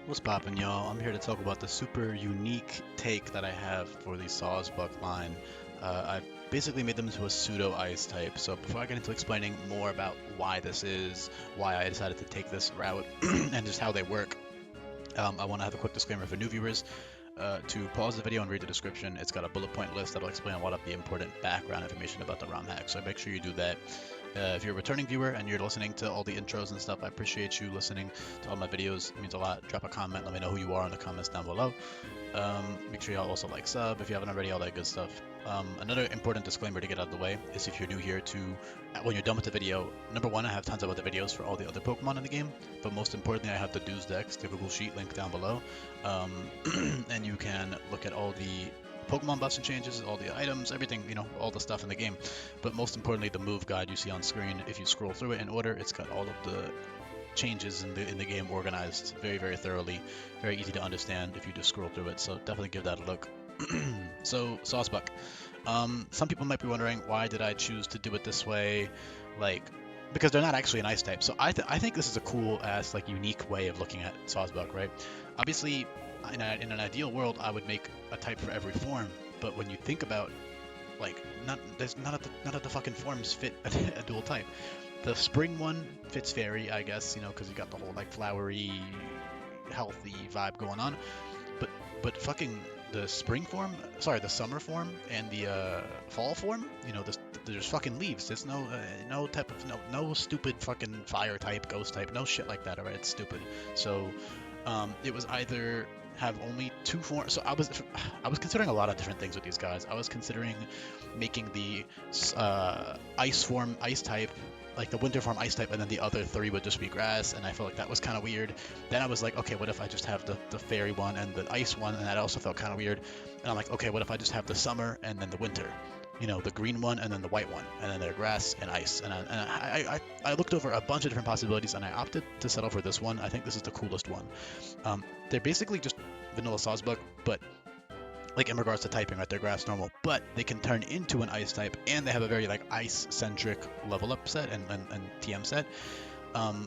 What's poppin', y'all? I'm here to talk about the super unique take that I have for the Sawsbuck line. I've basically made them into a pseudo ice type. So before I get into explaining more about why this is, why I decided to take this route, and just how they work, I want to have a quick disclaimer for new viewers. To pause the video and read the description, it's got a bullet point list that'll explain a lot of the important background information about the ROM hack, so make sure you do that. If you're a returning viewer and you're listening to all the intros and stuff, I appreciate you listening to all my videos. It means a lot. Drop a comment, let me know who you are in the comments down below. Make sure y'all also like, sub if you haven't already, all that good stuff. Another important disclaimer to get out of the way is if you're new here to, when you're done with the video, number one, I have tons of other videos for all the other Pokemon in the game, but most importantly, I have the dues decks, the Google Sheet link down below, and you can look at all the Pokemon buffs and changes, all the items, everything, all the stuff in the game. But most importantly, the move guide you see on screen, if you scroll through it in order, it's got all of the changes in the game organized very, very thoroughly, very easy to understand if you just scroll through it, so definitely give that a look. So, Sawsbuck. Some people might be wondering, why did I choose to do it this way? Because they're not actually an ice type. So I think this is a cool ass, unique way of looking at Sawsbuck, right? Obviously, in an ideal world, I would make a type for every form. But when you think about, none of the fucking forms fit a dual type. The spring one fits fairy, I guess, because you got the whole flowery, healthy vibe going on. But fucking the spring form, sorry, the summer form and the fall form, there's fucking leaves. There's no type of no stupid fucking fire type, ghost type, no shit like that. Alright, it's stupid. So it was either have only two forms. So I was considering a lot of different things with these guys. I was considering making the ice form, ice type, like the winter form ice type, and then the other three would just be grass, and I felt like that was kind of weird. Then I was like, okay, what if I just have the fairy one and the ice one, and that also felt kind of weird. And I'm like, okay, what if I just have the summer and then the winter, the green one and then the white one, and then they're grass and ice. And I looked over a bunch of different possibilities, and I opted to settle for this one. I think this is the coolest one. They're basically just vanilla Sawsbuck, but in regards to typing, right, they're grass normal, but they can turn into an ice type, and they have a very ice-centric level up set and TM set.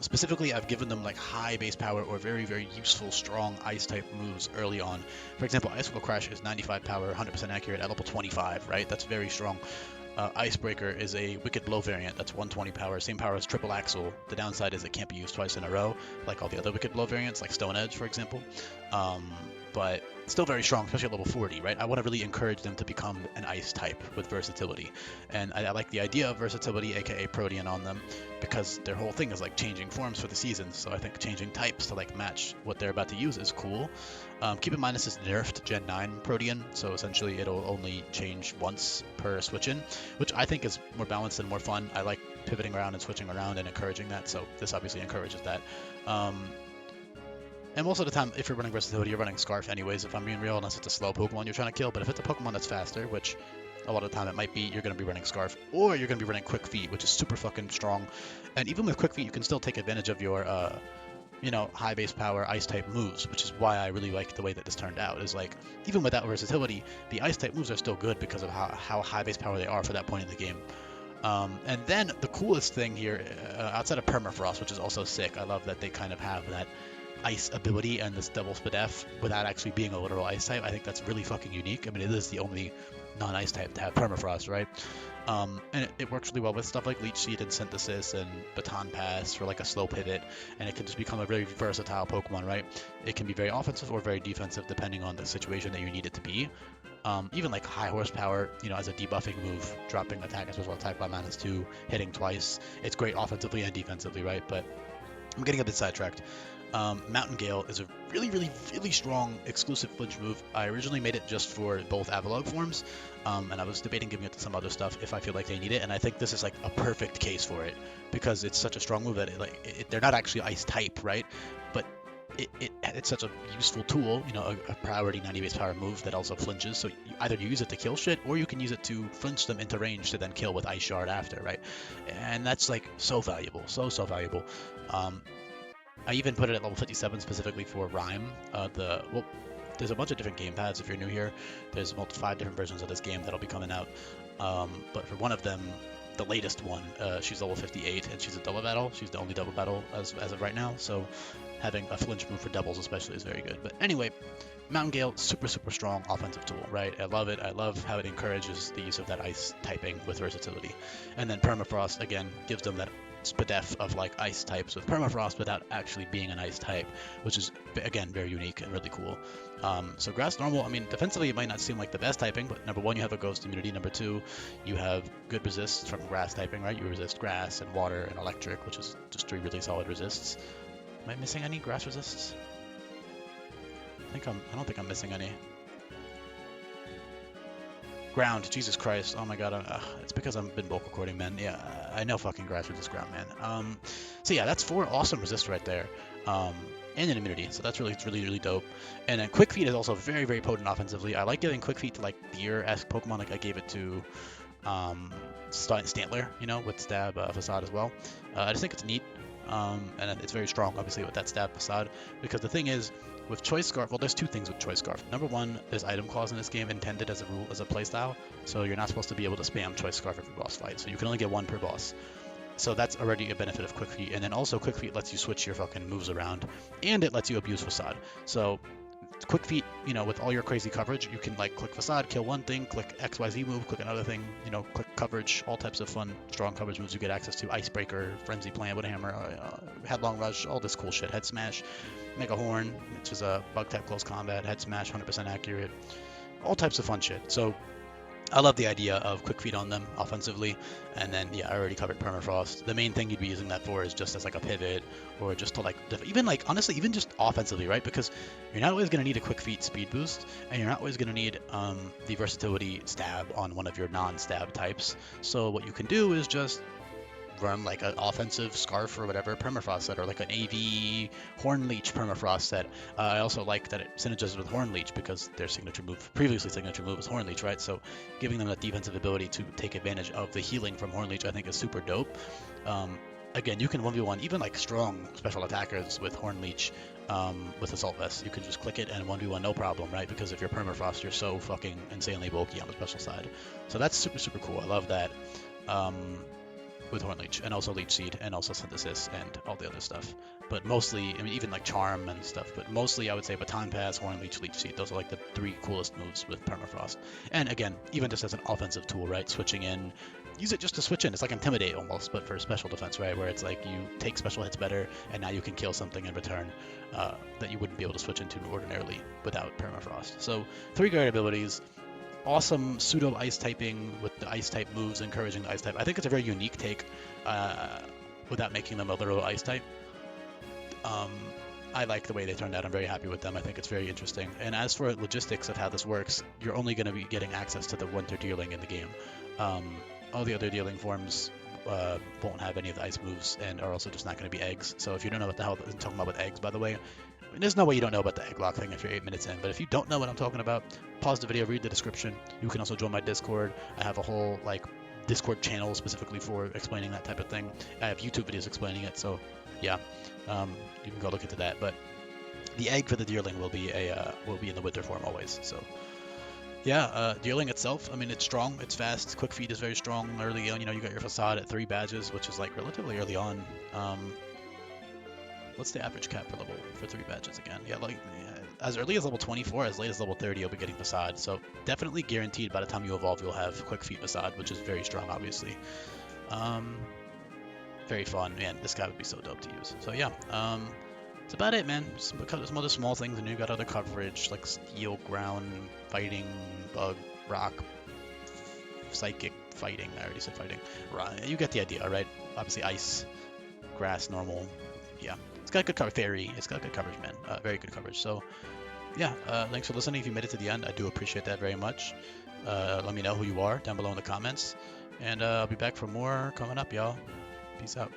Specifically, I've given them high base power or very, very useful, strong ice type moves early on. For example, Icicle Crash is 95 power, 100% accurate at level 25, right? That's very strong. Icebreaker is a Wicked Blow variant. That's 120 power, same power as Triple Axle. The downside is it can't be used twice in a row, like all the other Wicked Blow variants, like Stone Edge, for example. But still very strong, especially at level 40, right? I want to really encourage them to become an ice type with versatility. And I like the idea of versatility, aka Protean, on them, because their whole thing is changing forms for the seasons. So I think changing types to match what they're about to use is cool. Keep in mind this is nerfed Gen 9 Protean, so essentially it'll only change once per switch-in, which I think is more balanced and more fun. I like pivoting around and switching around and encouraging that, so this obviously encourages that. And most of the time, if you're running versatility, you're running Scarf anyways, if I'm being real, unless it's a slow Pokemon you're trying to kill. But if it's a Pokemon that's faster, which a lot of the time it might be, you're going to be running Scarf, or you're going to be running Quick Feet, which is super fucking strong. And even with Quick Feet, you can still take advantage of your, high base power ice type moves, which is why I really like the way that this turned out. Is even without versatility, the ice type moves are still good because of how high base power they are for that point in the game. And then the coolest thing here, outside of Permafrost, which is also sick, I love that they kind of have that ice ability and this double Spadef without actually being a literal ice type. I think that's really fucking unique. I mean, it is the only non-ice type to have Permafrost, right? And it works really well with stuff like Leech Seed and Synthesis and Baton Pass for a slow pivot, and it can just become a very versatile Pokemon, right? It can be very offensive or very defensive depending on the situation that you need it to be. Even high horsepower, as a debuffing move, dropping attack as well, attack by -2, hitting twice. It's great offensively and defensively, right? But I'm getting a bit sidetracked. Mountain Gale is a really, really, really strong exclusive flinch move. I originally made it just for both Avalugg forms, and I was debating giving it to some other stuff if I feel like they need it, and I think this is a perfect case for it, because it's such a strong move that they're not actually ice type, right? But it's such a useful tool, a priority 90 base power move that also flinches, so either you use it to kill shit, or you can use it to flinch them into range to then kill with Ice Shard after, right? And that's so valuable, so valuable. I even put it at level 57 specifically for Rhyme. There's a bunch of different game pads if you're new here. There's 5 different versions of this game that'll be coming out. But for one of them, the latest one, she's level 58 and she's a double battle. She's the only double battle as of right now. So having a flinch move for doubles especially is very good. But anyway, Mountain Gale, super strong offensive tool, right? I love it. I love how it encourages the use of that ice typing with versatility. And then Permafrost, again, gives them that spadef of like ice types with Permafrost without actually being an ice type, which is, again, very unique and really cool. So Grass Normal, I mean, defensively it might not seem like the best typing, but number one, you have a Ghost immunity. Number two, you have good resists from Grass typing, right? You resist Grass and Water and Electric, which is just 3 really solid resists. Am I missing any Grass resists? I don't think I'm missing any. Ground, Jesus Christ, oh my god, it's because I've been bulk recording, man. Yeah, I know fucking Grass resist ground, man. So yeah, that's 4 awesome resists right there. And an immunity, so that's really dope. And then Quick Feet is also very potent offensively. I like giving Quick Feet to like Deer-esque Pokemon, like I gave it to Stantler, you know, with Stab Facade as well. I just think it's neat, and it's very strong, obviously, with that Stab Facade, because the thing is, with Choice Scarf, well, there's 2 things with Choice Scarf. Number one, there's item clause in this game intended as a rule, as a playstyle, so you're not supposed to be able to spam Choice Scarf every boss fight, so you can only get 1 per boss. So that's already a benefit of Quick Feet, and then also Quick Feet lets you switch your fucking moves around, and it lets you abuse Facade. So Quick Feet, you know, with all your crazy coverage, you can like click Facade, kill one thing, click XYZ move, click another thing, you know, click coverage, all types of fun, strong coverage moves you get access to, Icebreaker, Frenzy Plant, Wood Hammer, Headlong Rush, all this cool shit, Head Smash, Mega Horn, which is a bug type close combat, Head Smash, 100% accurate, all types of fun shit. So I love the idea of Quick Feet on them offensively, and then yeah, I already covered Permafrost. The main thing you'd be using that for is just as like a pivot, or just to like even like honestly even just offensively, right? Because you're not always going to need a Quick Feet speed boost, and you're not always going to need the versatility stab on one of your non-stab types. So what you can do is just run like an offensive Scarf or whatever Permafrost set, or like an AV Horn Leech Permafrost set. I also like that it synergizes with Horn Leech because their previously signature move was Horn Leech, right? So giving them that defensive ability to take advantage of the healing from Horn Leech I think is super dope. Again, you can 1v1 even like strong special attackers with Horn Leech with Assault Vest. You can just click it and 1v1 no problem, right? Because if you're Permafrost, you're so fucking insanely bulky on the special side. So that's super cool. I love that. With Horn Leech, and also Leech Seed, and also Synthesis, and all the other stuff. But mostly, I mean, even like Charm and stuff, but mostly I would say Baton Pass, Horn Leech, Leech Seed. Those are like the 3 coolest moves with Permafrost. And again, even just as an offensive tool, right? Switching in, use it just to switch in. It's like Intimidate almost, but for special defense, right? Where it's like you take special hits better, and now you can kill something in return that you wouldn't be able to switch into ordinarily without Permafrost. So 3 great abilities. Awesome pseudo ice typing with the ice type moves, encouraging the ice type. I think it's a very unique take without making them a literal ice type. I like the way they turned out. I'm very happy with them. I think it's very interesting. And as for logistics of how this works, you're only going to be getting access to the Winter Deerling in the game. All the other Deerling forms won't have any of the ice moves and are also just not going to be eggs. So if you don't know what the hell I'm talking about with eggs, by the way, I mean, there's no way you don't know about the egg lock thing if you're 8 minutes in, but if you don't know what I'm talking about, pause the video, read the description. You can also join my Discord. I have a whole like Discord channel specifically for explaining that type of thing. I have YouTube videos explaining it, so yeah, you can go look into that. But the egg for the Deerling will be in the winter form always. So yeah, Deerling itself, I mean, it's strong, it's fast. Quick Feet is very strong early on. You know, you got your Facade at 3 badges, which is like relatively early on. What's the average cap per level for 3 badges again? Yeah, like as early as level 24, as late as level 30, you'll be getting Facade. So definitely guaranteed by the time you evolve, you'll have Quick Feet Facade, which is very strong, obviously. Very fun. Man, this guy would be so dope to use. So yeah, that's about it, man. Some other small things, and you got other coverage like Steel, Ground, Fighting, Bug, Rock, Psychic, Fighting. I already said Fighting. You get the idea, right? Obviously Ice, Grass, Normal. Yeah. It's got good coverage. Fairy. It's got good coverage, man. Very good coverage. So, yeah. Thanks for listening. If you made it to the end, I do appreciate that very much. Let me know who you are down below in the comments. And I'll be back for more coming up, y'all. Peace out.